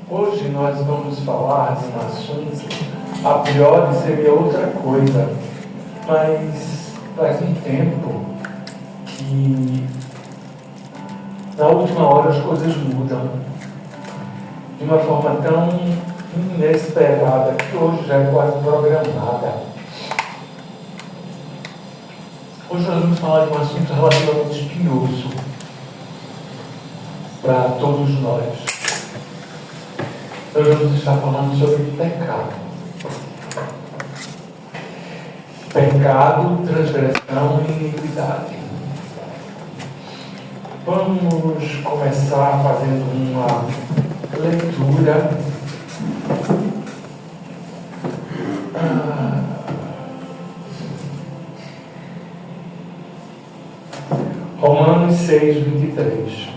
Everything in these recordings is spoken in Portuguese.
Hoje nós vamos falar de um assunto, a priori seria outra coisa, mas faz um tempo que na última hora as coisas mudam de uma forma tão inesperada que hoje já é quase programada. Hoje nós vamos falar de um assunto relativamente espinhoso para todos nós. Nós vamos estar falando sobre pecado. Pecado, transgressão e iniquidade. Vamos começar fazendo uma leitura. Romanos 6, 23.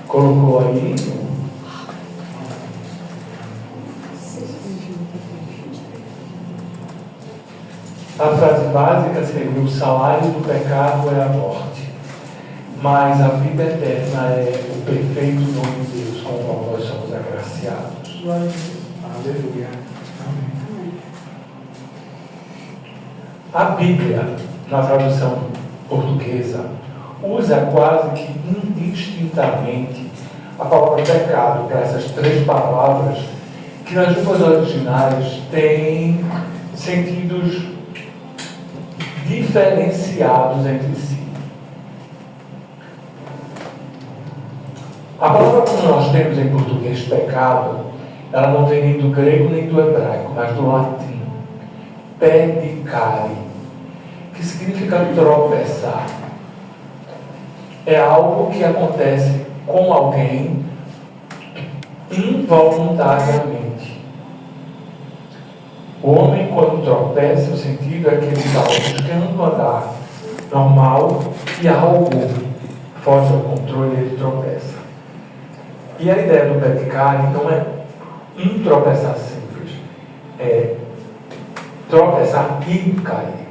Colocou aí? A frase básica seria: o salário do pecado é a morte, mas a vida eterna é o perfeito nome de Deus com o qual nós somos agraciados. Aleluia. Amém. A Bíblia, na tradução portuguesa, usa quase que indistintamente a palavra pecado para essas três palavras que nas línguas originais têm sentidos diferenciados entre si. A palavra que nós temos em português, pecado, ela não vem nem do grego nem do hebraico, mas do latim. Pedicare, que significa tropeçar. É algo que acontece com alguém involuntariamente. O homem, quando tropeça, o sentido é que ele está buscando andar normal e algo foge ao controle e ele tropeça. E a ideia do pedicare não é um tropeçar simples, é tropeçar e cair.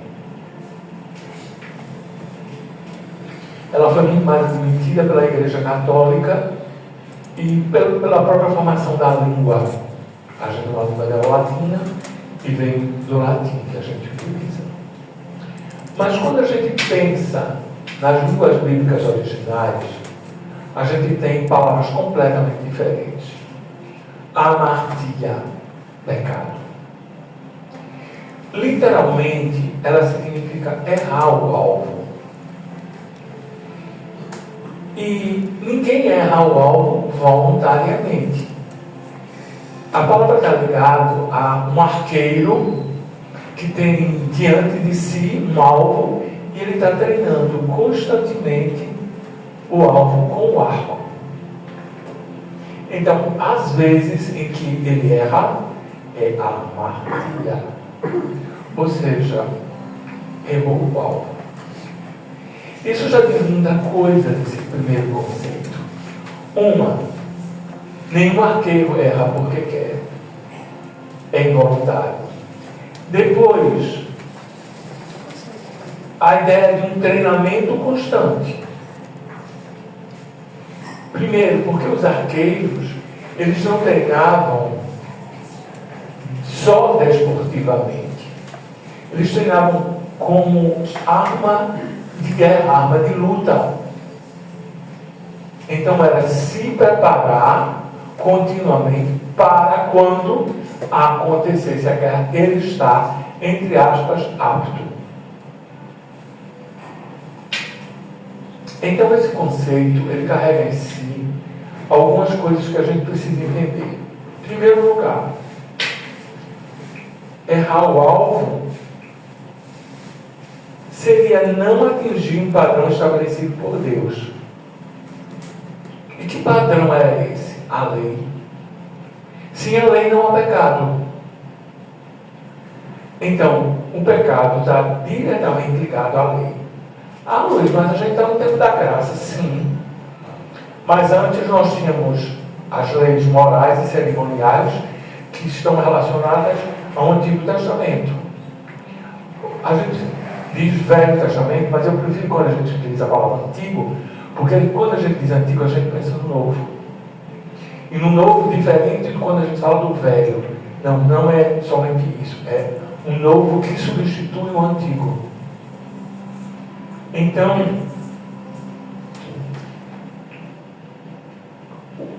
Ela foi muito mais admitida pela Igreja Católica e pela própria formação da língua. A gente uma língua dela latina e vem do latim que a gente utiliza. Mas quando a gente pensa nas línguas bíblicas originais, a gente tem palavras completamente diferentes. Amartia, pecado. Literalmente, ela significa errar o alvo. E ninguém erra o alvo voluntariamente. A palavra está ligada a um arqueiro que tem diante de si um alvo e ele está treinando constantemente o alvo com o arco. Então, às vezes em que ele erra, é amartia. Ou seja, errou o alvo. Isso já diz muita coisa desse primeiro conceito. Nenhum arqueiro erra porque quer. É involuntário. Depois, a ideia de um treinamento constante. Primeiro, porque os arqueiros, eles não treinavam só desportivamente. Eles treinavam como arma de guerra, arma de luta. Então era se preparar continuamente para quando acontecesse a guerra, ele está, entre aspas, apto. Então esse conceito, ele carrega em si algumas coisas que a gente precisa entender. Em primeiro lugar, errar o alvo seria não atingir um padrão estabelecido por Deus. E que padrão é esse? A lei. Sem a lei não há pecado. Então, o pecado está diretamente ligado à lei. Ah, Luiz, mas a gente está no tempo da graça. Sim. Mas antes nós tínhamos as leis morais e cerimoniais que estão relacionadas ao Antigo Testamento. A gente diz Velho Testamento, mas eu prefiro quando a gente utiliza a palavra Antigo, porque quando a gente diz Antigo, a gente pensa no Novo. E no Novo, diferente de quando a gente fala do Velho. Não é somente isso. É um Novo que substitui o Antigo. Então,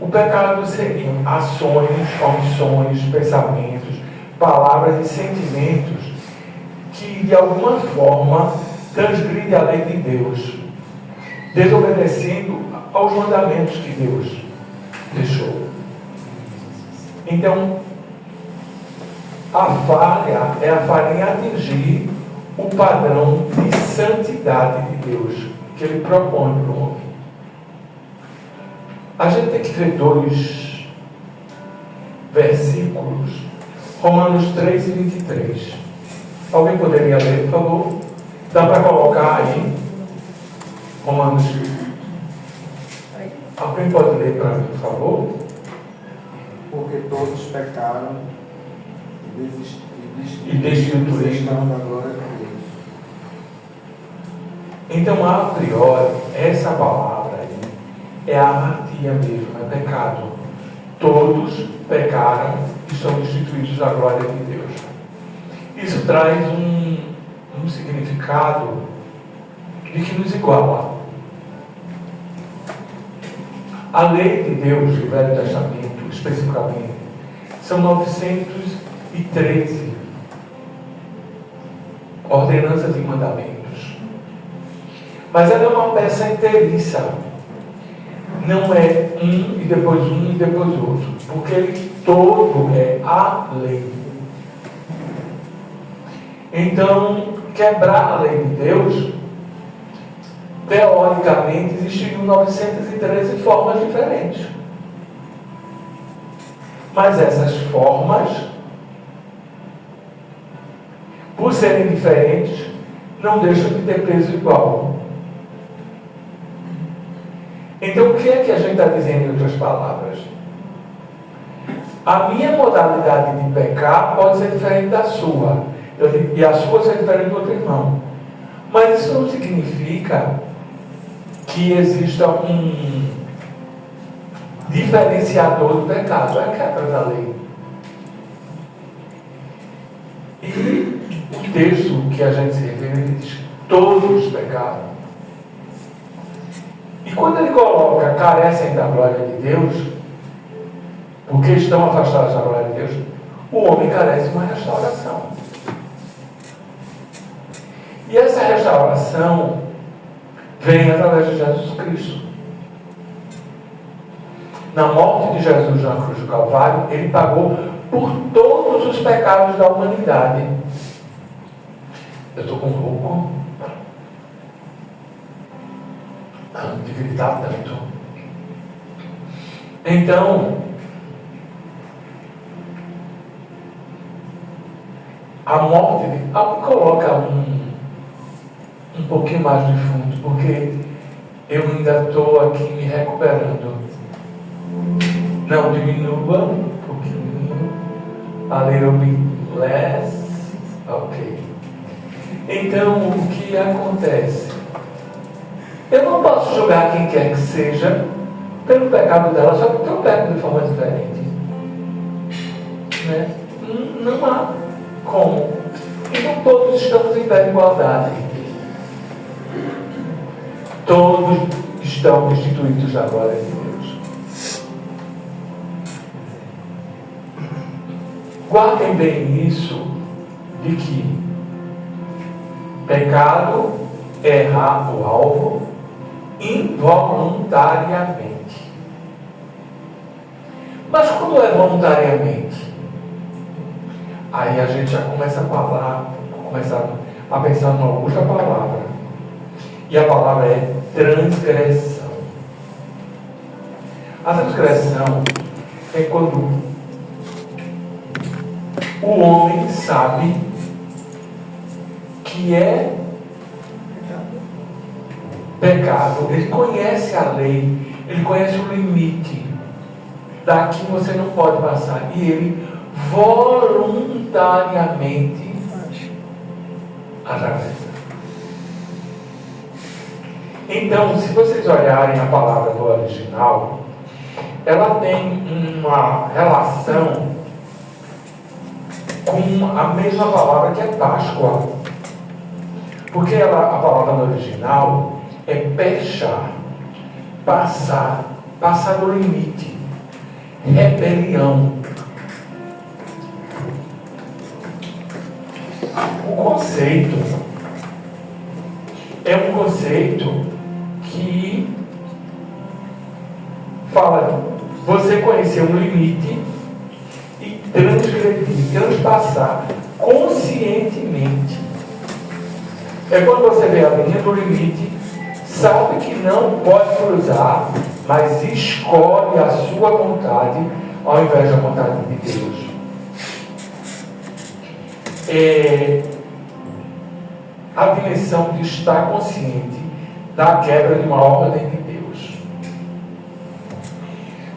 o pecado seriam ações, omissões, pensamentos, palavras e sentimentos que de alguma forma transgridem a lei de Deus, desobedecendo aos mandamentos que Deus deixou. Então, a falha é a falha em atingir o padrão de santidade de Deus que Ele propõe para o homem. A gente tem que ver 2 versículos, Romanos 3 e 23. Alguém poderia ler, por favor? Dá para colocar aí? Romanos. Alguém pode ler para mim, por favor? Porque todos pecaram e destituíram da glória de Deus. Então, a priori, essa palavra aí é apatia mesmo, é pecado. Todos pecaram e são destituídos da glória de Deus. Isso traz um significado de que nos iguala. A lei de Deus, do Velho Testamento, especificamente, são 913 ordenanças e mandamentos. Mas ela é uma peça inteiriça. Não é um e depois outro. Porque ele todo é a lei. Então, quebrar a lei de Deus, teoricamente, existiriam 913 formas diferentes. Mas essas formas, por serem diferentes, não deixam de ter peso igual. Então, o que é que a gente está dizendo em outras palavras? A minha modalidade de pecar pode ser diferente da sua. E a sua ser diferente do outro irmão. Mas isso não significa que exista um diferenciador do pecado. É a quebra da lei. E o texto que a gente se refere, ele diz: todos pecaram. E quando ele coloca carecem da glória de Deus, porque estão afastados da glória de Deus, o homem carece de uma restauração. E essa restauração vem através de Jesus Cristo. Na morte de Jesus na cruz do Calvário, Ele pagou por todos os pecados da humanidade. Eu estou com um pouco de gritar tanto. Então, a morte de... coloca um pouquinho mais de fundo, porque eu ainda estou aqui me recuperando. Não, diminua um pouquinho. A little bit less. Ok. Então, o que acontece? Eu não posso julgar quem quer que seja pelo pecado dela, só porque eu peco de forma diferente. Né? Não há como. Então, todos estamos em pé de igualdade. Todos estão destituídos da glória de Deus. Guardem bem isso, de que pecado é errar o alvo involuntariamente. Mas quando é voluntariamente, aí a gente já começa a pensar numa outra palavra. E a palavra é transgressão. A transgressão é quando o homem sabe que é pecado, ele conhece a lei, ele conhece o limite, daqui você não pode passar, e ele voluntariamente atravessa. Então, se vocês olharem a palavra do original, ela tem uma relação com a mesma palavra que é Páscoa. Porque a palavra no original é pechar, passar do limite, rebelião. O conceito é um conceito que fala você conhecer um limite e transgredir, transpassar conscientemente. É quando você vê a linha do limite, sabe que não pode cruzar, mas escolhe a sua vontade ao invés da vontade de Deus. A dimensão de estar consciente da quebra de uma ordem de Deus.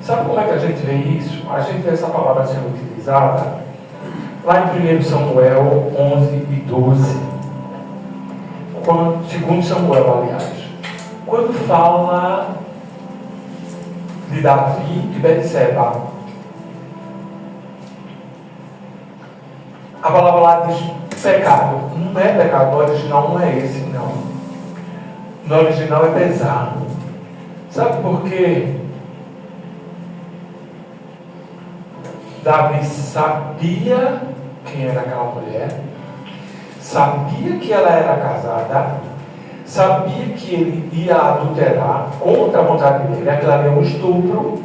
Sabe como é que a gente vê isso? A gente vê essa palavra sendo utilizada lá em 1 Samuel 11 e 12. Segundo Samuel, aliás. Quando fala de Davi e Betseba, a palavra lá diz pecado. Não é pecado, no original não é esse, não. No original é pesado. Sabe por quê? Davi sabia quem era aquela mulher, sabia que ela era casada, sabia que ele ia adulterar contra a vontade dele, aquilo ali é um estupro.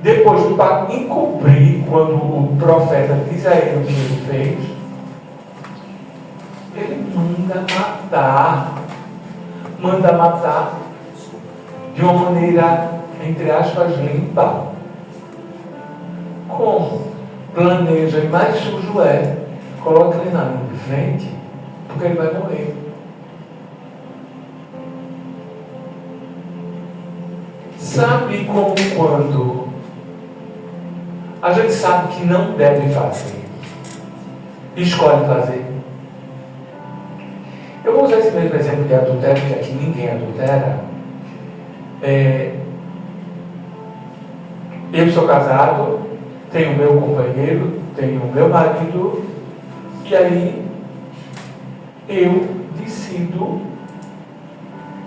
Depois, para encobrir, quando o profeta diz a ele o que ele fez, ele manda matar de uma maneira, entre aspas, limpa. Como? Planeja, e mais sujo é, coloca ele na linha de frente, porque ele vai morrer. Sabe como quando a gente sabe que não deve fazer, escolhe fazer? Eu vou usar esse mesmo exemplo de adultério, que aqui ninguém adultera. Eu sou casado, tenho meu companheiro, tenho meu marido, e aí eu decido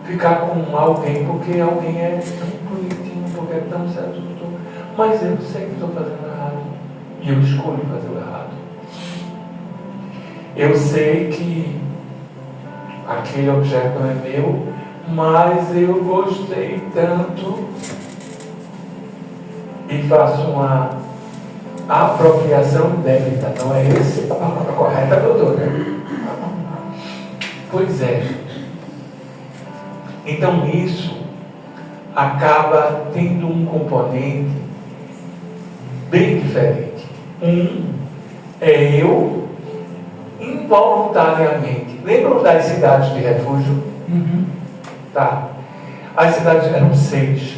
ficar com alguém porque alguém é tão bonitinho, porque é tão certo, mas eu sei que estou fazendo errado e eu escolho fazer o errado. Eu sei que aquele objeto não é meu, mas eu gostei tanto e faço uma apropriação indébita. Não é essa a palavra correta, doutora? Pois é. Então isso acaba tendo um componente bem diferente. É eu involuntariamente. Lembram das cidades de refúgio? Tá. As cidades eram 6.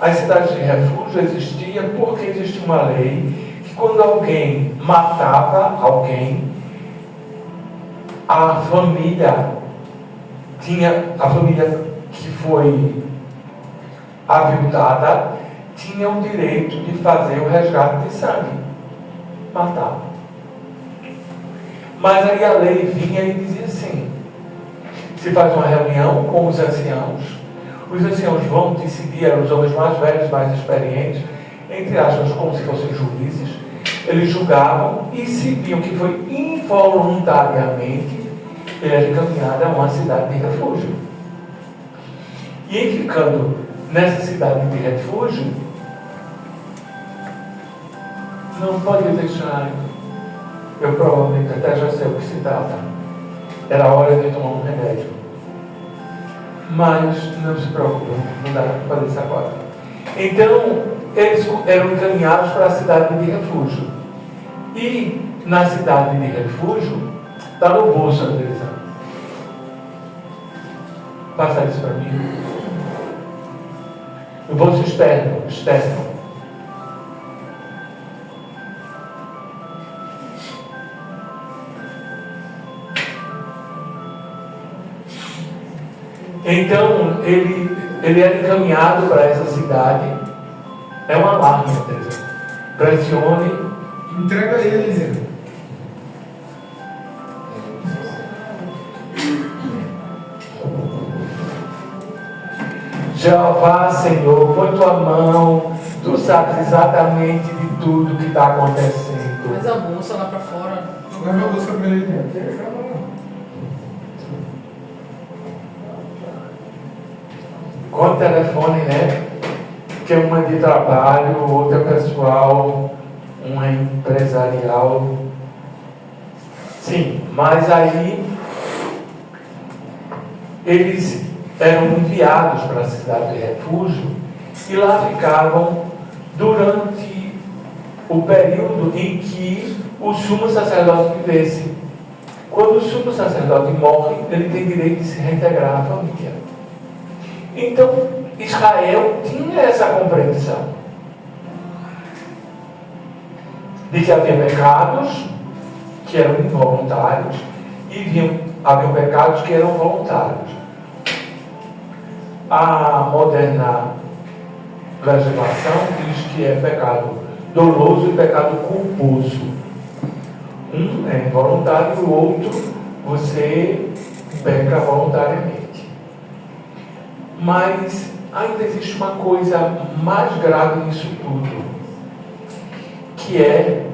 As cidades de refúgio existiam porque existia uma lei que quando alguém matava alguém, a família que foi aviltada tinha o direito de fazer o resgate de sangue. Matar. Mas aí a lei vinha e dizia assim: se faz uma reunião com os anciãos vão decidir, eram os homens mais velhos, mais experientes, entre aspas, como se fossem juízes. Eles julgavam e se viam que foi involuntariamente, ele era encaminhado a uma cidade de refúgio. E em ficando nessa cidade de refúgio, não pode deixar, eu provavelmente até já sei o que se trata, era a hora de tomar um remédio. Mas não se preocupe, não dá para fazer isso agora. Então, eles eram encaminhados para a cidade de refúgio. E na cidade de refúgio, está no bolso deles. Passa isso para mim. No bolso externo. Então, ele era encaminhado para essa cidade. É um alarme, Teresa. Pressione. Entrega ele, Eliseu. Jeová, Senhor, põe tua mão, tu sabes exatamente de tudo que está acontecendo. Mas a bolsa lá para fora. Leva a bolsa para ele. Com o telefone, né? Que é uma de trabalho, outra pessoal, uma empresarial. Sim, mas aí eles eram enviados para a cidade de refúgio e lá ficavam durante o período em que o sumo sacerdote vivesse. Quando o sumo sacerdote morre, ele tem direito de se reintegrar à família. Então, Israel tinha essa compreensão de que havia pecados que eram involuntários e havia pecados que eram voluntários. A moderna legislação diz que é pecado doloso e pecado culposo. Um é involuntário, o outro você peca voluntariamente. Mas ainda existe uma coisa mais grave nisso tudo, que é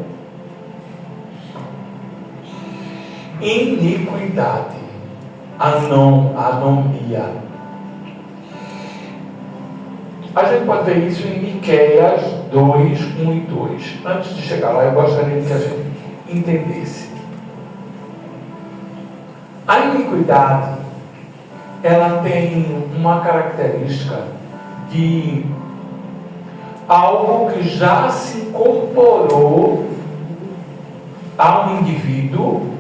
iniquidade, anomia. A gente pode ver isso em Miqueias 2, 1 e 2. Antes de chegar lá, eu gostaria que a gente entendesse. A iniquidade, ela tem uma característica de algo que já se incorporou ao indivíduo,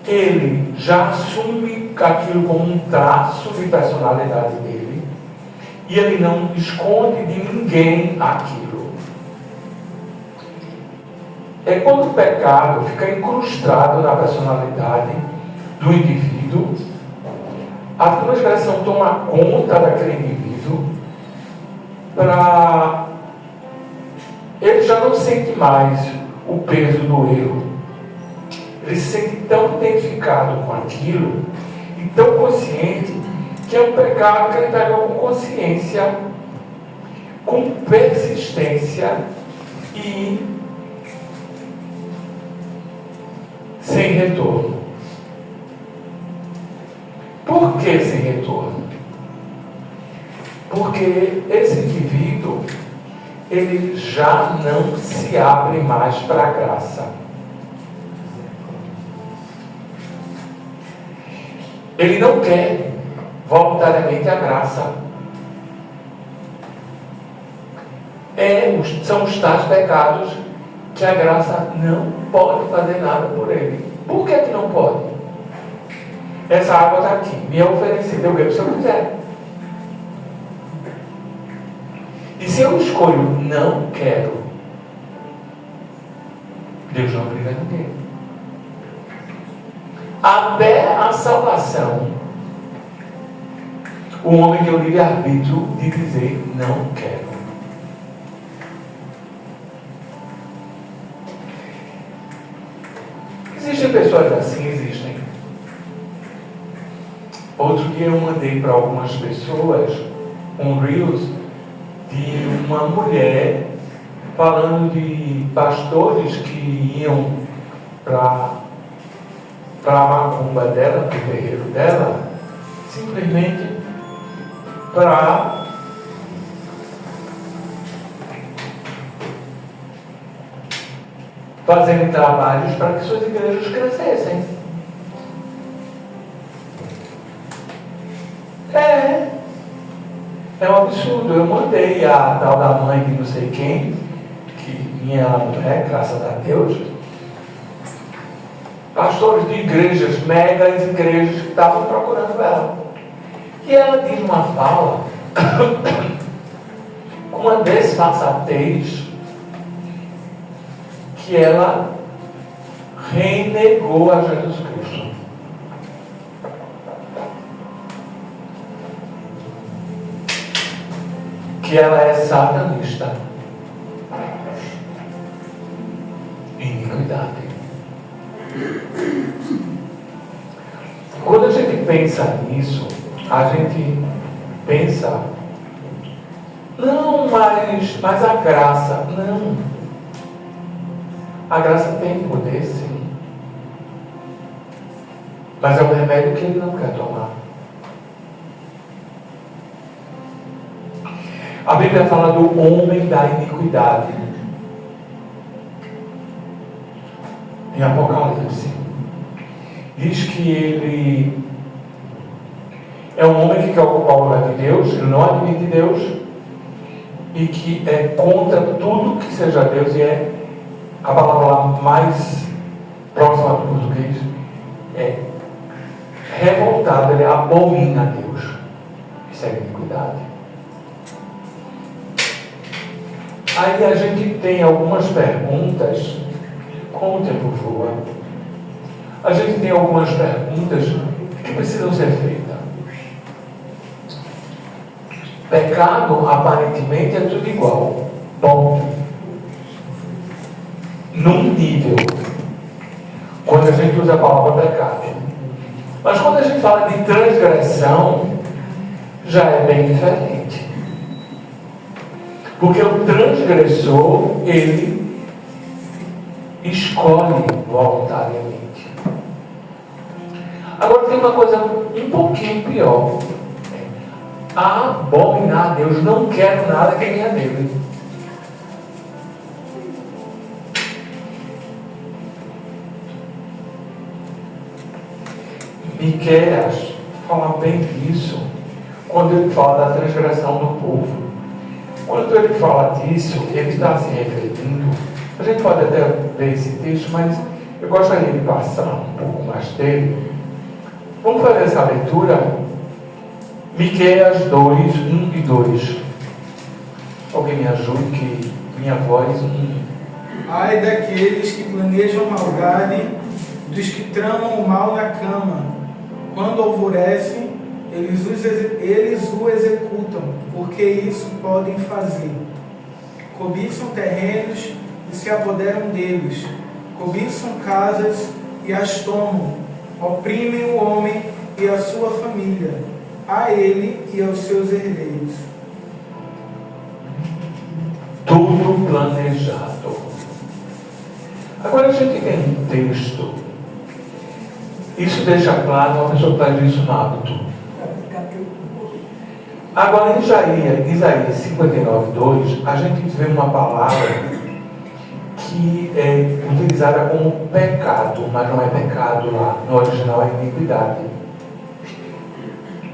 ele já assume aquilo como um traço de personalidade dele, e ele não esconde de ninguém aquilo. É quando o pecado fica incrustado na personalidade do indivíduo, a transgressão toma conta daquele indivíduo, ele já não sente mais o peso do erro. Ele se sente tão identificado com aquilo e tão consciente que é um pecado que ele pega com consciência, com persistência e sem retorno. Por que sem retorno? Porque esse indivíduo, ele já não se abre mais para a graça. Ele não quer voluntariamente a graça. São os tais pecados que a graça não pode fazer nada por ele. Por que não pode? Essa água está aqui, me é oferecida, eu bebo se eu quiser. E se eu escolho não quero, Deus não obriga ninguém. Até a salvação, o homem tem o livre-arbítrio de dizer não quero. Existem pessoas assim, existem. Outro dia eu mandei para algumas pessoas um Reels de uma mulher falando de pastores que iam para a macumba dela, para o terreiro dela, simplesmente para fazerem trabalhos para que suas igrejas crescessem. É um absurdo. Eu mandei a tal da mãe de não sei quem, que minha mulher, graças a Deus, pastores de igrejas, megas igrejas que estavam procurando ela. E ela diz uma fala com uma desfaçatez que ela renegou a Jesus Cristo. que ela é satanista. Iniquidade. Quando a gente pensa nisso, a gente pensa, não, mas a graça, não. A graça tem poder, sim. Mas é um remédio que ele não quer tomar. A Bíblia fala do homem da iniquidade. Em Apocalipse. Diz que ele é um homem que quer ocupar o lugar de Deus, ele não admite Deus, e que é contra tudo que seja Deus, e é a palavra lá mais próxima do português, é revoltado, ele abomina Deus. Isso é iniquidade. Aí a gente tem algumas perguntas, como o tempo voa, a gente tem algumas perguntas que precisam ser feitas. Pecado, aparentemente, é tudo igual. Ponto. Num nível, quando a gente usa a palavra pecado. Mas quando a gente fala de transgressão, já é bem diferente. Porque o transgressor, ele escolhe voluntariamente. Agora tem uma coisa um pouquinho pior. Abominar a Deus, não quero nada que venha dele. Miqueias fala bem disso quando ele fala da transgressão do povo. Quando ele fala disso, ele está se referindo. A gente pode até ler esse texto, mas eu gostaria de passar um pouco mais dele. Vamos fazer essa leitura. Miqueias 2, 1 e 2. Alguém me ajude, que minha voz... Ai daqueles que planejam maldade, dos que tramam o mal na cama. Quando alvorecem, eles o executam, porque isso podem fazer. Cobiçam terrenos e se apoderam deles. Cobiçam casas e as tomam. Oprimem o homem e a sua família, a ele e aos seus herdeiros. Tudo planejado. Agora a gente tem um texto. Isso deixa claro uma pessoa que faz isso no hábito. Agora em Isaías 59, 2, a gente vê uma palavra que é utilizada como pecado, mas não é pecado lá. No original é iniquidade.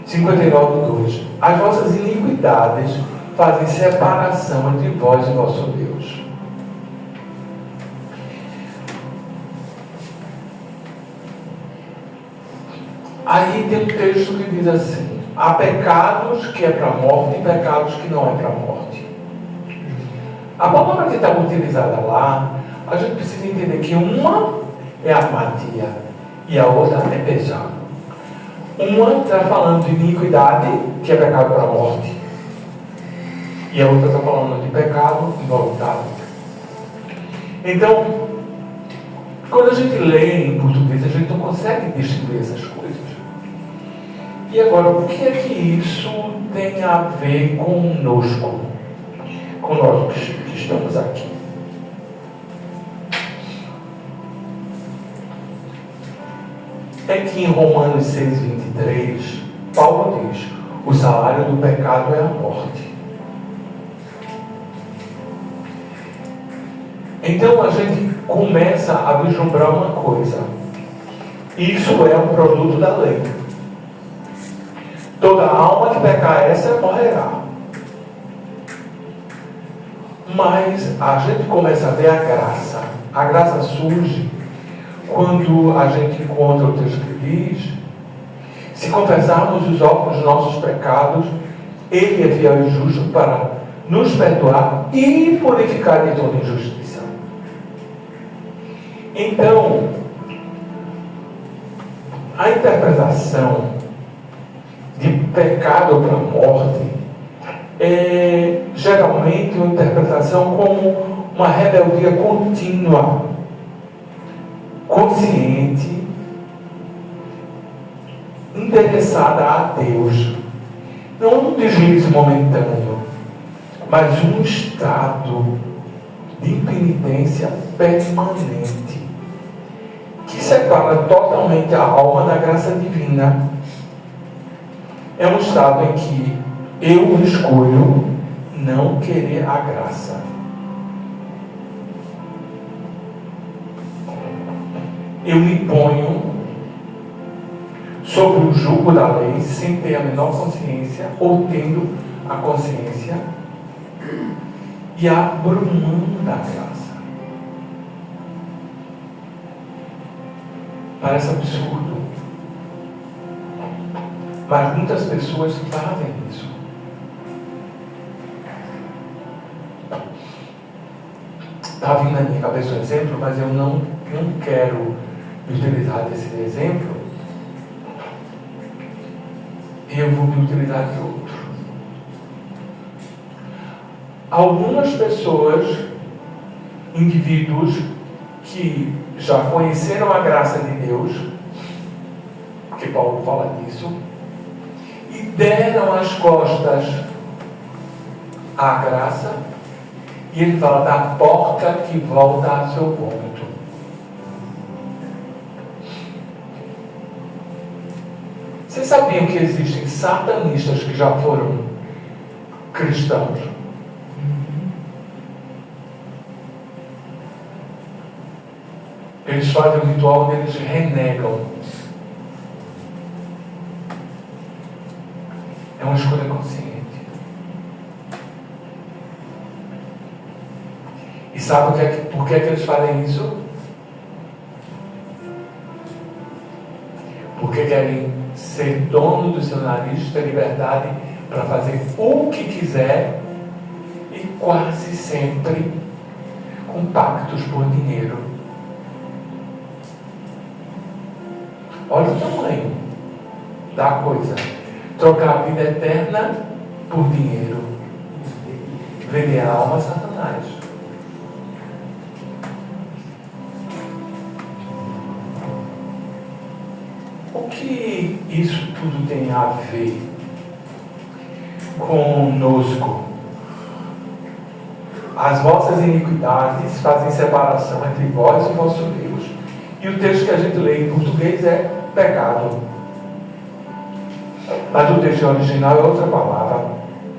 59, 2. As vossas iniquidades fazem separação entre vós e vosso Deus. Aí tem um texto que diz assim: há pecados que é para a morte e pecados que não é para a morte. A palavra que está utilizada lá, a gente precisa entender que uma é apatia e a outra é pesado. Uma está falando de iniquidade, que é pecado para a morte, e a outra está falando de pecado involuntário. Então, quando a gente lê em português, a gente não consegue distinguir essas coisas. E agora, o que é que isso tem a ver conosco? Com nós que estamos aqui? É que em Romanos 6,23, Paulo diz: o salário do pecado é a morte. Então a gente começa a vislumbrar uma coisa: isso é um produto da lei. Toda alma que pecar essa morrerá. Mas a gente começa a ver a graça. A graça surge quando a gente encontra o texto que diz: se confessarmos os nossos pecados, Ele é fiel e justo para nos perdoar e purificar de toda injustiça. Então, a interpretação de pecado para a morte geralmente uma interpretação como uma rebeldia contínua, consciente, interessada a Deus. Não um deslize momentâneo, mas um estado de impenitência permanente, que separa totalmente a alma da graça divina. É um estado em que eu escolho não querer a graça. Eu me ponho sobre o jugo da lei sem ter a menor consciência, ou tendo a consciência, e abro mão da graça. Parece absurdo, mas muitas pessoas fazem isso. Está vindo na minha cabeça um exemplo, mas eu não quero utilizar desse exemplo. Eu vou me utilizar de outro. Algumas pessoas, indivíduos que já conheceram a graça de Deus, porque Paulo fala disso, e deram as costas à graça, e ele fala da porca que volta a seu vômito. Vocês sabiam que existem satanistas que já foram cristãos? Eles fazem um ritual onde eles renegam. É uma escolha consciente. E sabe por que eles fazem isso? Porque querem ser dono do seu nariz, ter liberdade para fazer o que quiser, e quase sempre com pactos por dinheiro. Olha o tamanho da coisa. Trocar a vida eterna por dinheiro. Vender a alma a Satanás. O que isso tudo tem a ver conosco? As vossas iniquidades fazem separação entre vós e vosso Deus. E o texto que a gente lê em português é pecado. Mas o texto original é outra palavra,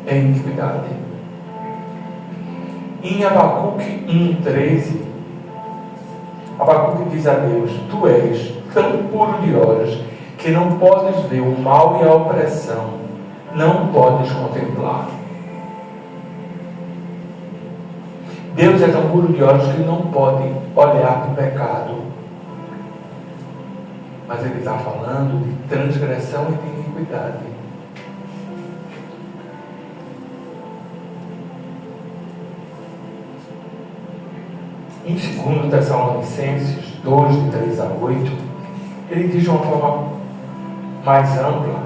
é iniquidade. Em Abacuque 1,13, Abacuque diz a Deus: Tu és tão puro de olhos que não podes ver o mal e a opressão, não podes contemplar. Deus é tão puro de olhos que não pode olhar para o pecado. Mas ele está falando de transgressão e de iniquidade. Em 2 Tessalonicenses 2, de 3 a 8, ele diz de uma forma mais ampla: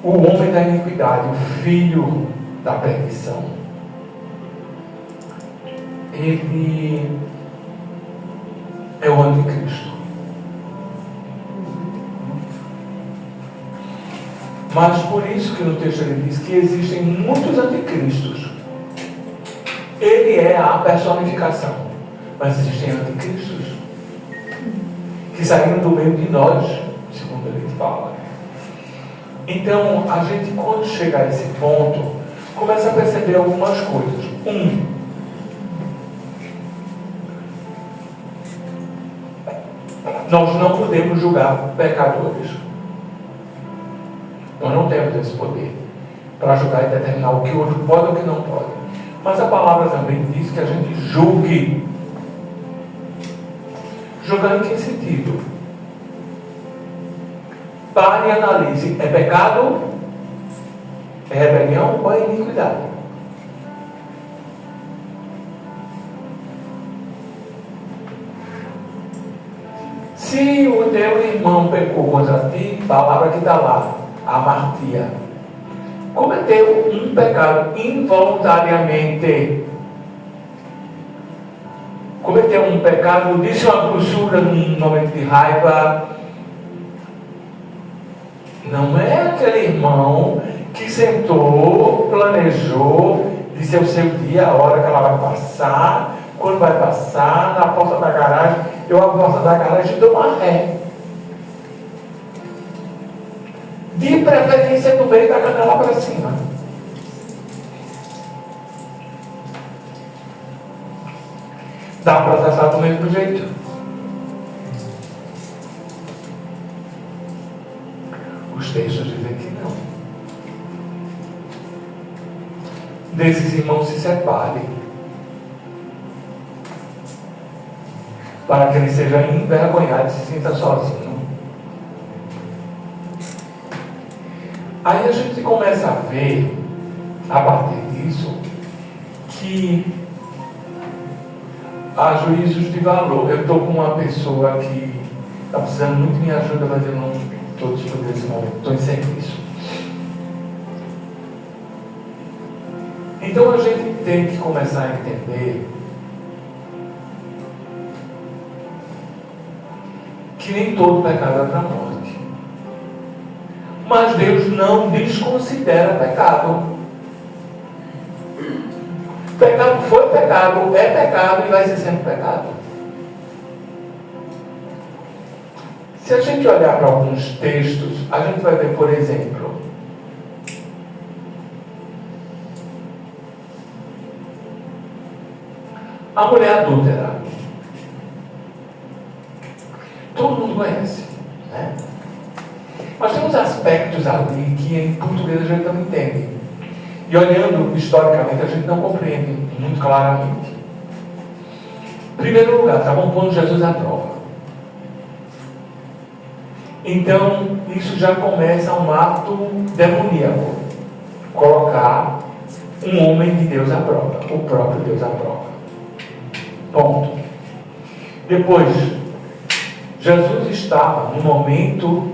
o homem da iniquidade, o filho da perdição, ele é o anticristo. Mas por isso que no texto ele diz que existem muitos anticristos. Ele é a personificação. Mas existem anticristos que saíram do meio de nós, segundo ele fala. Então, a gente, quando chega a esse ponto, começa a perceber algumas coisas. Nós não podemos julgar pecadores. Nós não temos esse poder para julgar e determinar o que o outro pode ou o que não pode. Mas a palavra também diz que a gente julgue. Julgar em que sentido? Pare e analise. É pecado? É rebelião ou é iniquidade? Se o teu irmão pecou contra ti, palavra que está lá, amartia. cometeu um pecado involuntariamente. Cometeu um pecado, disse uma grossura num momento de raiva. Não é aquele irmão que sentou, planejou, disse o seu dia, a hora que ela vai passar, quando vai passar, na porta da garagem, eu abro a porta da garagem e dou uma ré. De preferência do meio da canela para cima. Dá para tratar do mesmo jeito. Os textos dizem que não. Desses irmãos se separem, para que ele seja envergonhado e se sinta sozinho. Aí a gente começa a ver, a partir disso, que há juízos de valor. Eu estou com uma pessoa que está precisando muito de minha ajuda, mas eu não estou disponível nesse momento, estou em serviço. Então a gente tem que começar a entender que nem todo pecado é para a morte. Mas Deus não desconsidera pecado. Pecado foi pecado, é pecado e vai ser sempre pecado. Se a gente olhar para alguns textos, a gente vai ver, por exemplo, a mulher adúltera. Todo mundo conhece, né? Mas tem uns aspectos ali que em português a gente não entende. E olhando historicamente, a gente não compreende muito claramente. Em primeiro lugar, estavam pondo Jesus à prova. Então, isso já começa um ato demoníaco. Colocar um homem de Deus à prova. O próprio Deus à prova. Ponto. Depois, Jesus estava num momento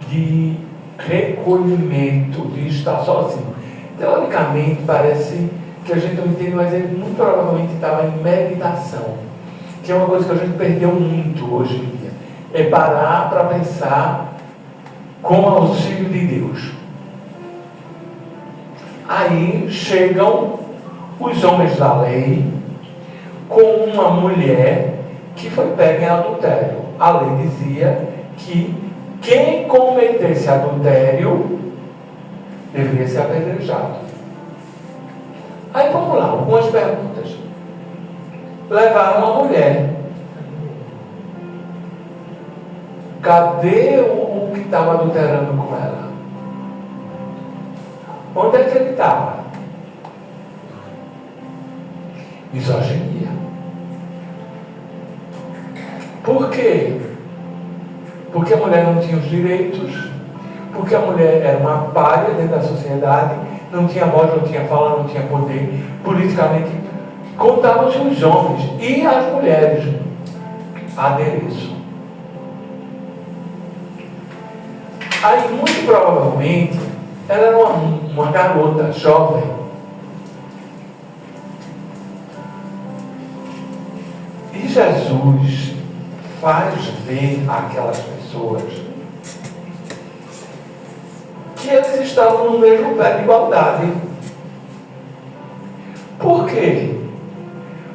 de recolhimento, de estar sozinho. Teoricamente, parece que a gente não entende, mas ele muito provavelmente estava em meditação, que é uma coisa que a gente perdeu muito hoje em dia. É parar para pensar com o auxílio de Deus. Aí chegam os homens da lei com uma mulher que foi pega em adultério. A lei dizia que quem cometesse adultério deveria ser apedrejado. Aí vamos lá, algumas perguntas. Levaram uma mulher. Cadê o que estava adulterando com ela? Onde é que ele estava? Misoginia. Por quê? Porque a mulher não tinha os direitos, porque a mulher era uma pária dentro da sociedade, não tinha voz, não tinha fala, não tinha poder. Politicamente, contavam-se os homens e as mulheres. Adereço. Aí, muito provavelmente, ela era uma garota jovem. E Jesus faz ver àquelas pessoas que eles estavam no mesmo pé de igualdade. Por quê?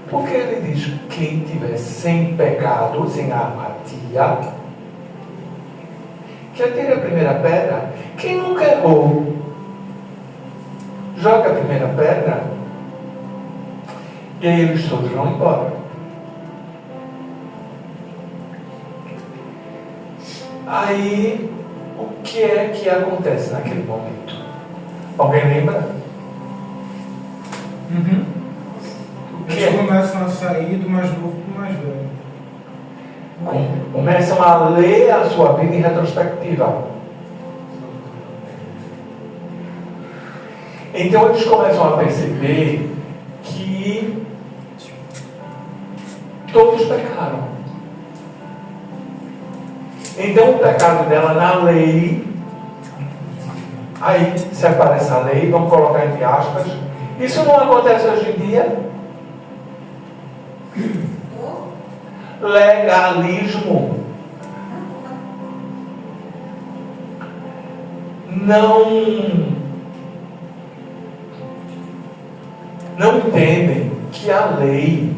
Porque ele diz: quem tiver sem pecado, sem apatia, que atire a primeira pedra. Quem nunca errou, joga a primeira pedra. E aí eles todos vão embora. Aí, o que é que acontece naquele momento? Alguém lembra? Eles começam a sair do mais novo para o mais velho. Começam a ler a sua vida em retrospectiva. Então eles começam a perceber que todos pecaram. Então o pecado dela na lei Aí separa essa lei, vamos colocar entre aspas. Isso não acontece hoje em dia? Legalismo. Não entendem que a lei,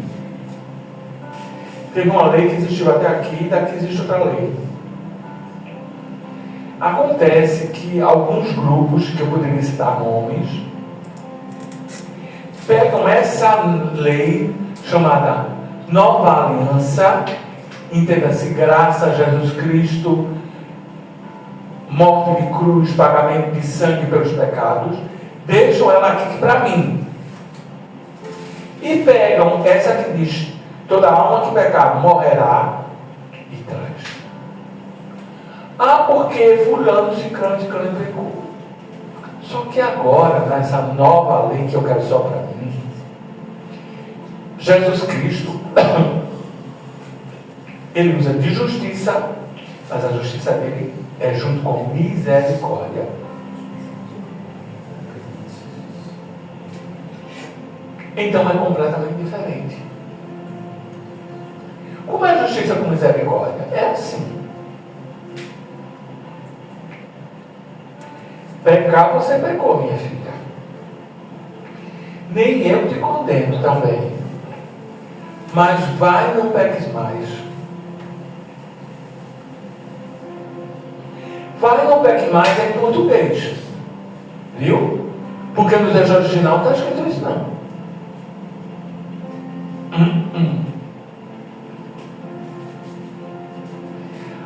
teve uma lei que existiu até aqui, e daqui existe outra lei. Acontece que alguns grupos, que eu poderia citar nomes, pegam essa lei chamada Nova Aliança, entenda-se, graça a Jesus Cristo, morte de cruz, pagamento de sangue pelos pecados, deixam ela aqui para mim. E pegam essa que diz, toda alma que pecar morrerá, e traz. Ah, porque fulano, ciclano pecou. Só que agora, nessa nova lei que eu quero só para mim, Jesus Cristo, ele usa de justiça, mas a justiça dele é junto com misericórdia. Então é completamente diferente. Como é justiça com misericórdia? É assim. Pecar, você pecou, minha filha. Nem eu te condeno também. Mas vai, não peques mais. Vai, não peques mais é em português. Viu? Porque no texto original não está escrito isso não.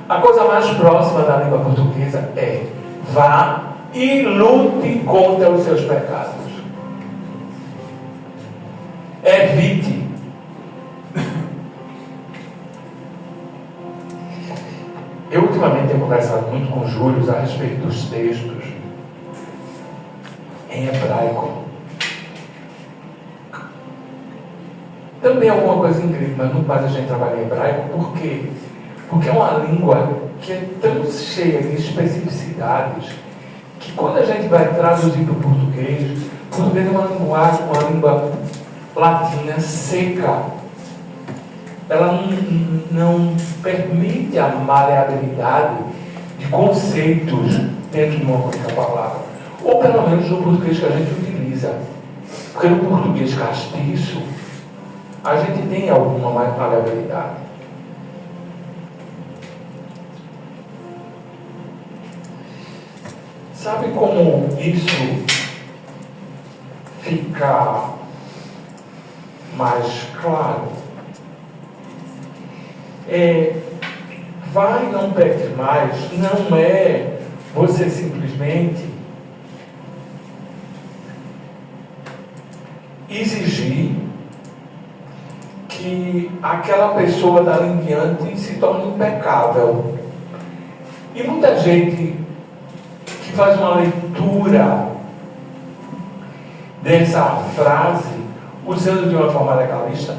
A coisa mais próxima da língua portuguesa é: vá e lute contra os seus pecados. Evite. Eu ultimamente tenho conversado muito com Júlio a respeito dos textos em hebraico. Também é alguma coisa incrível, mas não faz a gente trabalhar em hebraico. Por quê? Porque é uma língua que é tão cheia de especificidades que quando a gente vai traduzir para o português é uma linguagem, uma língua latina seca. Ela não permite a maleabilidade de conceitos dentro de uma única palavra. Ou pelo menos no português que a gente utiliza. Porque no português castiço, a gente tem alguma maleabilidade. Sabe como isso fica mais claro? Vai, não peque mais, não é você simplesmente exigir que aquela pessoa dali em diante se torne impecável. E muita gente que faz uma leitura dessa frase, usando de uma forma legalista,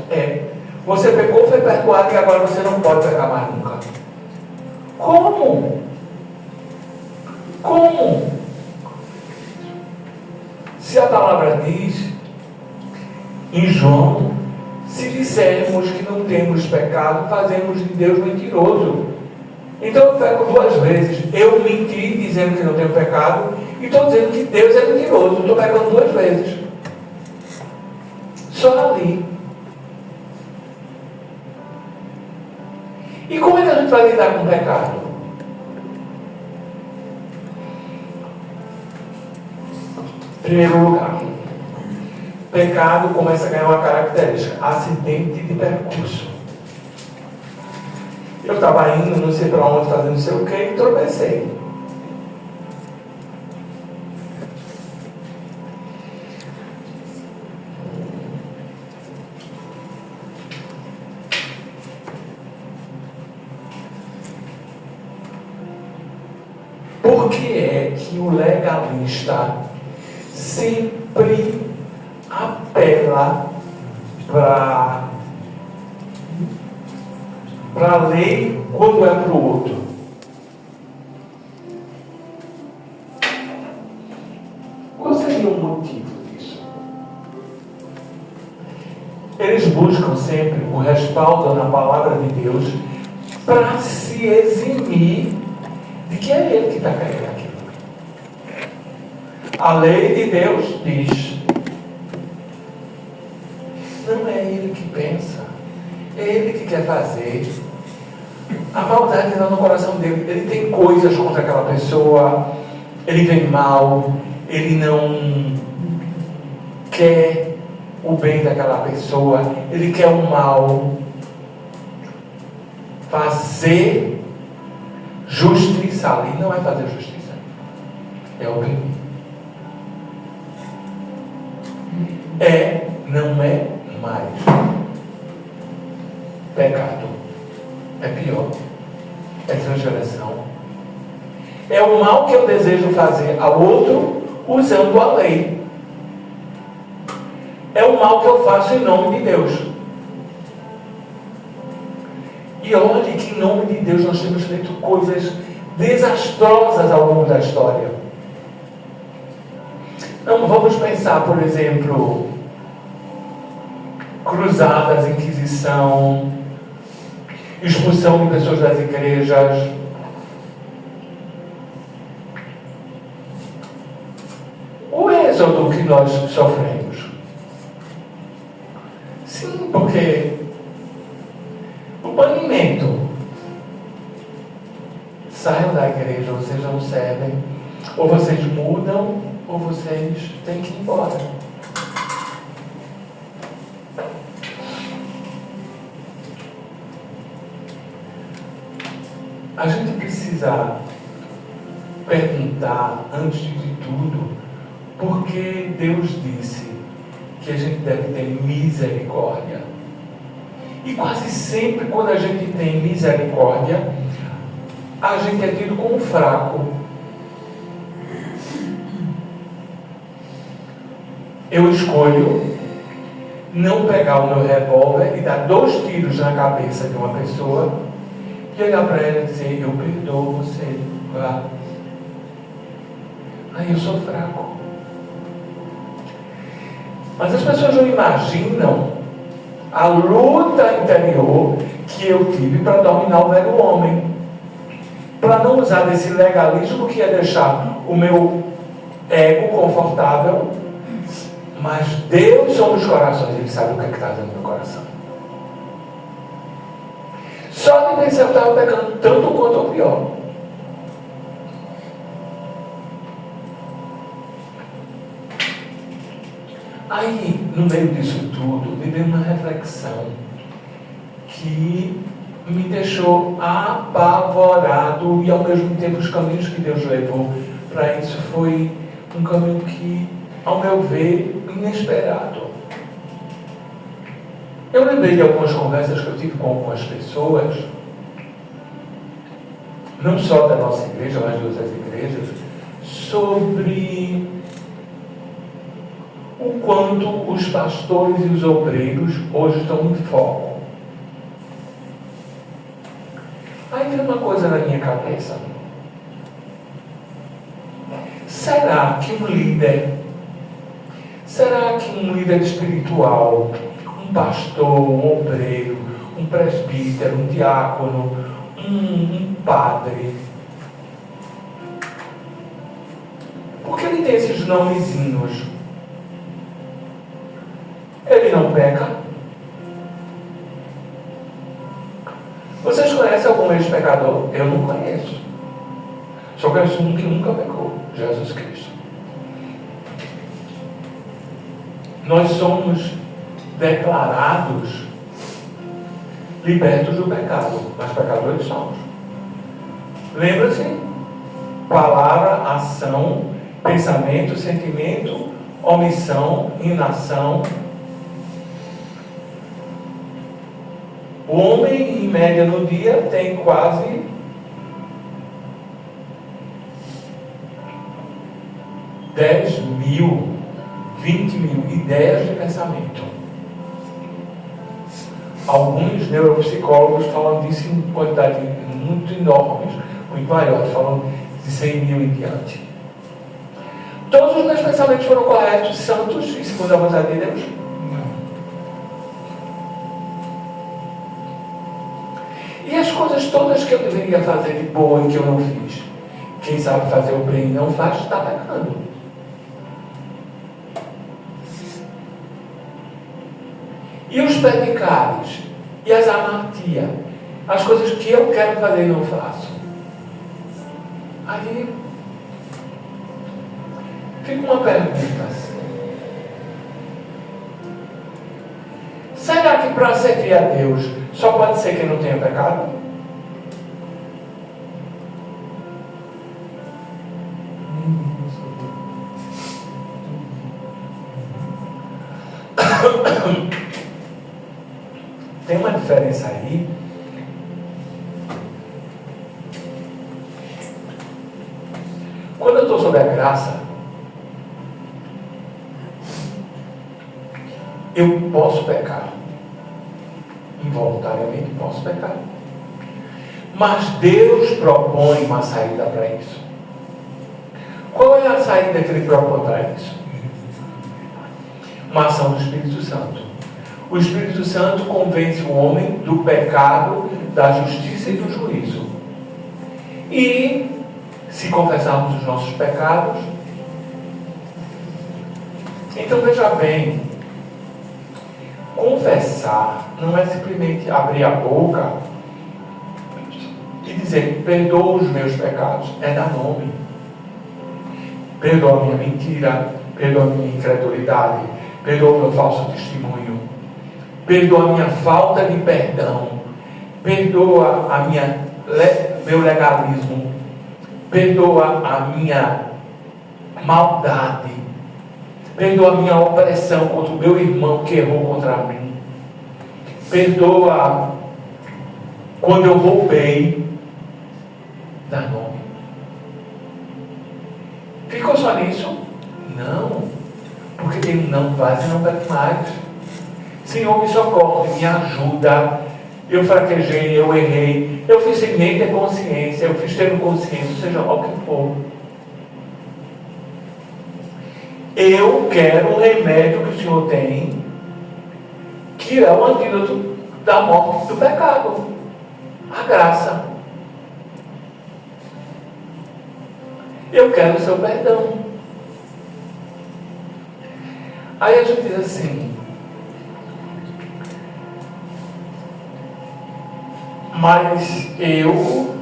você pecou, foi perdoado e agora você não pode pecar mais nunca. Como? Como? Se a palavra diz em João, se dissermos que não temos pecado, fazemos de Deus mentiroso. Então eu peco duas vezes. Eu menti dizendo que não tenho pecado e estou dizendo que Deus é mentiroso. Estou pecando duas vezes. Só ali. E como é que a gente vai lidar com o pecado? Em primeiro lugar, pecado começa a ganhar uma característica: acidente de percurso. Eu estava indo, não sei para onde, fazendo não sei o que, e tropecei. Por que é que o legalista sempre apela para a lei quando é para o outro? buscam sempre o respaldo na palavra de Deus para se eximir de que é ele que está querendo aquilo. A lei de Deus diz: não é ele que pensa, é ele que quer fazer. A maldade está no coração dele. Ele tem coisas contra aquela pessoa, ele vem mal, ele não quer o bem daquela pessoa, ele quer o mal. Fazer justiça ali não é fazer justiça, é oprimir. Não é mais pecado, é pior, é transgressão, é o mal que eu desejo fazer ao outro usando a lei, é o mal que eu faço em nome de Deus. E olhe que em nome de Deus nós temos feito coisas desastrosas ao longo da história. Não vamos pensar, por exemplo, cruzadas, Inquisição, expulsão de pessoas das igrejas. O êxodo que nós sofremos. Sim, porque o banimento. Saiam da igreja, vocês não servem. Ou vocês mudam, ou vocês têm que ir embora. A gente precisa perguntar, antes de tudo, por que Deus disse que a gente deve ter misericórdia. E quase sempre, quando a gente tem misericórdia, a gente é tido como fraco. Eu escolho não pegar o meu revólver e dar 2 tiros na cabeça de uma pessoa e olhar para ela e dizer: eu perdoo você, vá. Aí eu sou fraco. Mas as pessoas não imaginam a luta interior que eu tive para dominar o velho homem, para não usar desse legalismo que ia deixar o meu ego confortável. Mas Deus sonda os corações, Ele sabe o que está dentro do meu coração. Só de pensar que eu estava pecando tanto quanto ou pior. Aí, no meio disso tudo, me veio uma reflexão que me deixou apavorado, e ao mesmo tempo os caminhos que Deus levou para isso foi um caminho que, ao meu ver, inesperado. Eu lembrei de algumas conversas que eu tive com algumas pessoas, não só da nossa igreja, mas de outras igrejas, sobre o quanto os pastores e os obreiros hoje estão em foco. Aí vem uma coisa na minha cabeça. Será que um líder espiritual, um pastor, um obreiro, um presbítero, um diácono, um padre, por que ele tem esses nomezinhos? Ele não peca? Vocês conhecem algum ex-pecador? Eu não conheço. Só conheço um que nunca pecou: Jesus Cristo. Nós somos declarados libertos do pecado, mas pecadores somos. Lembra-se? Palavra, ação, pensamento, sentimento, omissão, inação. O homem, em média, no dia, tem quase 10 mil, 20 mil ideias de pensamento. Alguns neuropsicólogos falam disso em quantidades muito enormes, muito maiores, falam de 100 mil em diante. Todos os meus pensamentos foram corretos, santos e segundo a vontade de Deus? Não. as coisas todas que eu deveria fazer de boa e que eu não fiz. Quem sabe fazer o bem e não faz, está pecando. E os pedicares, e as amartias, as coisas que eu quero fazer e não faço. Aí fica uma pergunta assim. Será que para servir a Deus só pode ser quem não tenha pecado? Tem uma diferença aí. Quando eu estou sob a graça, eu posso pecar. Involuntariamente posso pecar. Mas Deus propõe uma saída para isso. Qual é a saída que Ele propõe para isso? Uma ação do Espírito Santo. O Espírito Santo convence o homem do pecado, da justiça e do juízo. E, se confessarmos os nossos pecados, então veja bem, confessar não é simplesmente abrir a boca e dizer, perdoa os meus pecados. É dar nome. Perdoa a minha mentira, perdoa a minha incredulidade, perdoa o meu falso testemunho, perdoa a minha falta de perdão, perdoa a meu legalismo, perdoa a minha maldade, perdoa a minha opressão contra o meu irmão que errou contra mim, perdoa quando eu roubei. Dá nome. Ficou só nisso? Não. Porque tem um não faz e não pede mais. Senhor, me socorre, me ajuda. Eu fraquejei, eu errei. Eu fiz sem nem ter consciência. Eu fiz tendo consciência, seja lá o que for. Eu quero o remédio que o Senhor tem, que é o antídoto da morte do pecado. A graça. Eu quero o seu perdão. Aí a gente diz assim, mas eu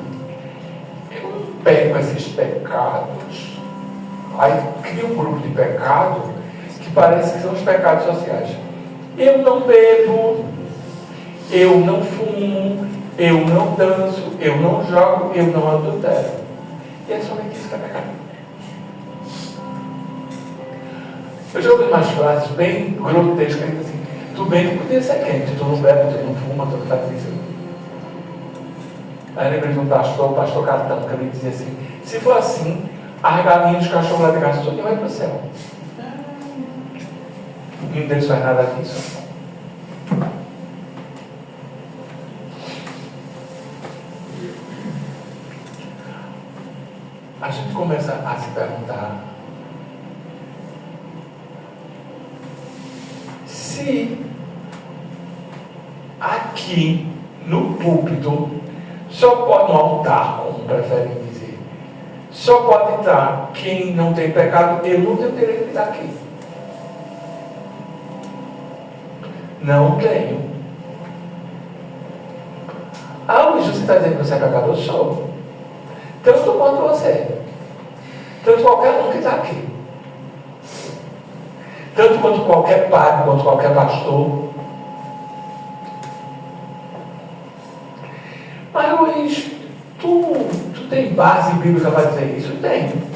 pego esses pecados, aí cria um grupo de pecados que parece que são os pecados sociais. Eu não bebo, eu não fumo, eu não danço, eu não jogo, eu não adultero. E é somente isso que é pecado. Eu já ouvi umas frases bem grotescas, assim, tu bem que podia ser quente, tu não bebe, tu não fuma, tu não faz isso. Aí eu lembrei de um pastor, o pastor Cartão, que ele dizia assim, se for assim, as galinhas, os cachorros lá de casa, tudo vai para o céu. Nenhum deles faz nada disso. A gente começa a se perguntar se aqui no púlpito só pode, no altar, como preferem dizer, só pode estar quem não tem pecado. Eu não tenho direito de estar aqui. Não tenho. Ah, Luiz, você está dizendo que você é pecador? Eu sou. Tanto quanto você. Tanto qualquer um que está aqui. Tanto quanto qualquer padre, quanto qualquer pastor. Mas Luiz, tu tem base bíblica para dizer isso? Tenho.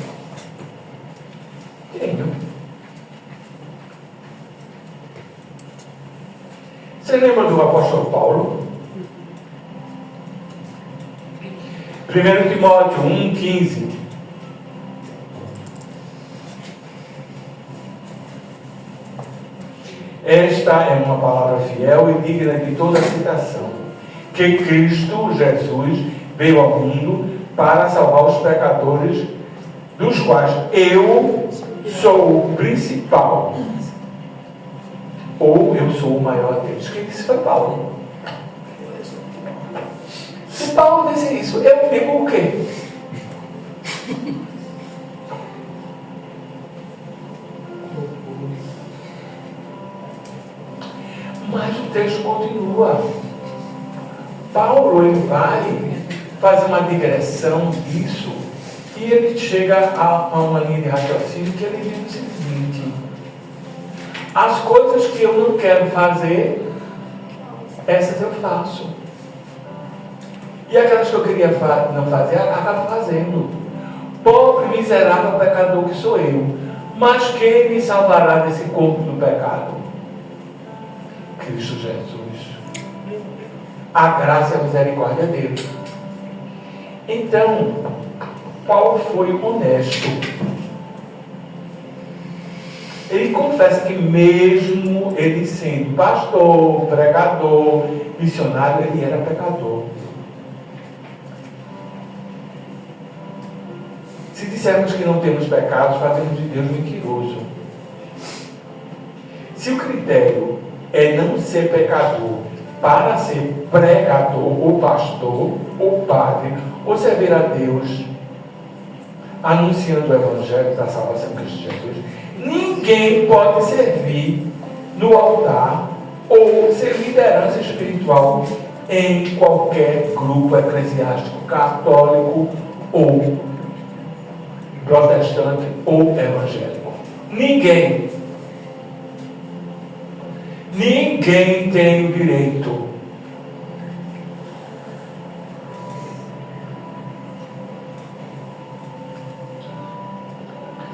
Você lembra do apóstolo Paulo? 1 Timóteo 1,15. Esta é uma palavra fiel e digna de toda citação, que Cristo Jesus veio ao mundo para salvar os pecadores, dos quais eu sou o principal, ou eu sou o maior deles. Quem disse foi Paulo. Se Paulo disse isso, eu digo o quê? Mas o texto continua. Paulo, ele vai fazer uma digressão disso e ele chega a uma linha de raciocínio que ele diz o seguinte: as coisas que eu não quero fazer, essas eu faço. E aquelas que eu queria não fazer, acabo fazendo. Pobre, miserável pecador que sou eu. Mas quem me salvará desse corpo do pecado? Cristo Jesus. A graça e a misericórdia dele. Então, Paulo foi honesto. Ele confessa que mesmo ele sendo pastor, pregador, missionário, ele era pecador. Se dissermos que não temos pecados, fazemos de Deus mentiroso. Se o critério é não ser pecador para ser pregador, ou pastor, ou padre, ou servir a Deus, anunciando o Evangelho da salvação de Cristo Jesus, ninguém pode servir no altar ou ser liderança espiritual em qualquer grupo eclesiástico, católico ou protestante ou evangélico. Ninguém tem o direito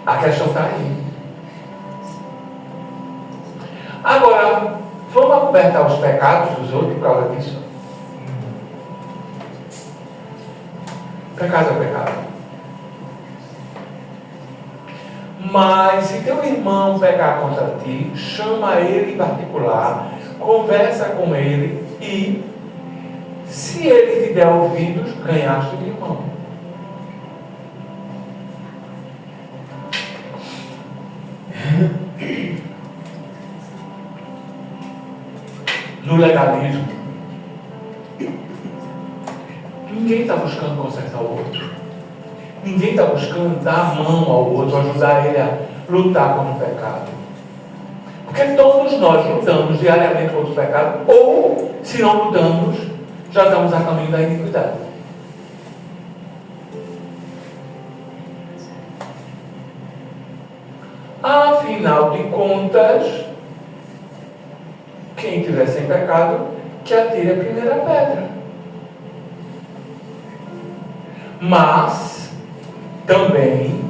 a questão está aí. Agora, vamos acobertar os pecados dos outros por causa disso? Pecado é pecado. Mas se teu irmão pecar contra ti, chama ele em particular, conversa com ele e, se ele te der ouvidos, ganhaste o irmão. No legalismo, ninguém está buscando consertar o outro. Ninguém está buscando dar a mão ao outro, ajudar ele a lutar contra o pecado. Porque todos nós lutamos diariamente contra o pecado, ou, se não lutamos, já estamos a caminho da iniquidade. Afinal de contas, quem tiver sem pecado, que atire a primeira pedra. Mas também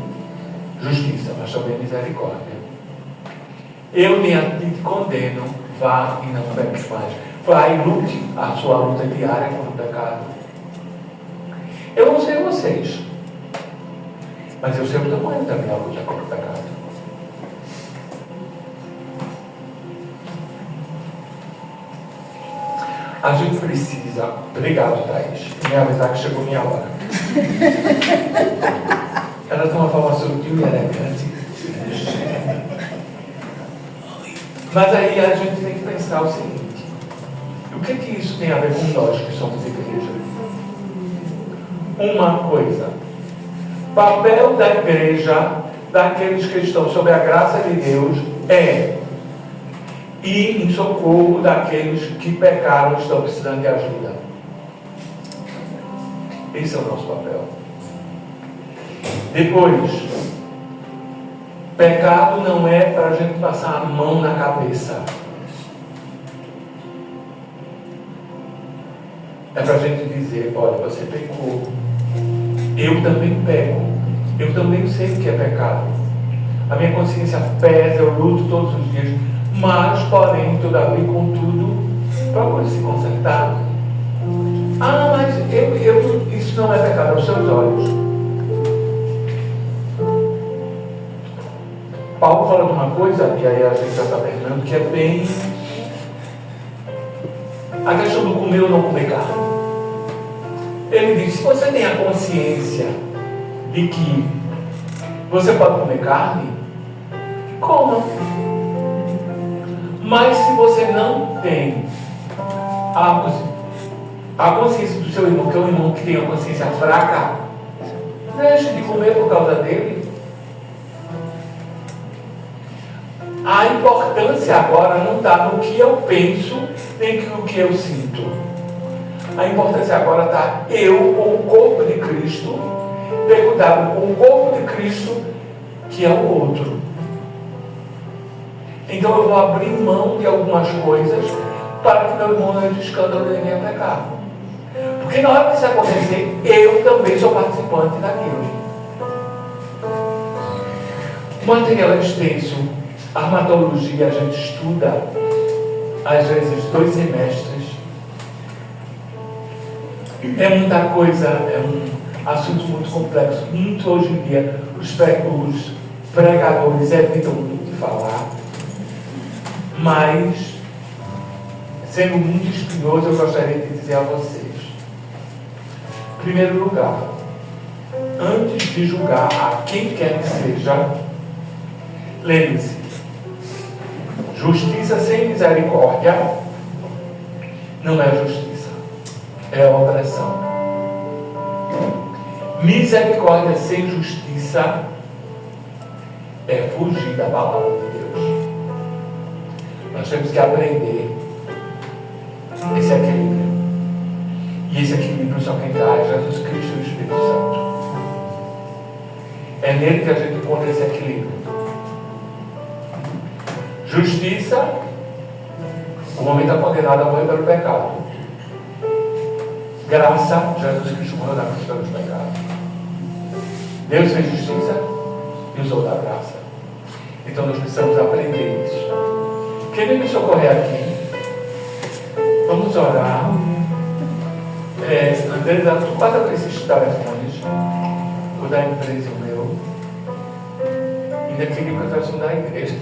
justiça, mas também misericórdia. Eu nem a ti te condeno, vá e não peques mais. Vai e lute a sua luta diária contra o pecado. Eu não sei vocês, mas eu sei o tamanho da minha luta contra o pecado. A gente precisa, obrigado, Thaís, me avisar que chegou minha hora. Ela tem uma forma sutil e elegante. Mas aí a gente tem que pensar o seguinte: o que isso tem a ver com nós que somos igreja? Uma coisa, papel da igreja, daqueles que estão sob a graça de Deus, é ir em socorro daqueles que pecaram e estão precisando de ajuda. Esse é o nosso papel. Depois, pecado não é para a gente passar a mão na cabeça. É para a gente dizer: olha, você pecou. Eu também peco. Eu também sei o que é pecado. A minha consciência pesa, eu luto todos os dias. Mas, porém, todavia, contudo, procure se consertar. Ah, mas isso não é pecado aos seus olhos. Paulo fala de uma coisa, e aí a gente já está terminando, que é bem a questão do comer ou não comer carne. Ele diz: se você tem a consciência de que você pode comer carne, coma. Mas se você não tem a consciência do seu irmão, que é um irmão que tem uma consciência fraca, deixe de comer por causa dele. A importância agora não está no que eu penso, nem no que eu sinto. A importância agora está eu, com o corpo de Cristo, ter cuidado com o corpo de Cristo, que é o outro. Então eu vou abrir mão de algumas coisas para que meu irmão não entre escândalo nem venha pecar. Porque na hora que isso acontecer, eu também sou participante daquilo. O material é extenso. Armatologia a gente estuda, às vezes, 2 semestres. É muita coisa, é um assunto muito complexo. Muito hoje em dia, os pregadores evitam muito de falar, mas, sendo muito espinhoso, eu gostaria de dizer a vocês. Em primeiro lugar, antes de julgar a quem quer que seja, lembre-se, justiça sem misericórdia não é justiça, é opressão. Misericórdia sem justiça é fugir da palavra de Deus. Nós temos que aprender esse equilíbrio. E esse equilíbrio só quem dá é Jesus Cristo e o Espírito Santo. É nele que a gente encontra esse equilíbrio. Justiça, o homem está condenado a morrer pelo pecado. Graça, Jesus Cristo morreu na cruz pelos pecados. Deus fez justiça e usou da graça. Então nós precisamos aprender isso. Quem vem me socorrer aqui? Vamos orar. André, tu guarda para esses telefones, o da empresa e o meu, e daquele que eu estou da igreja.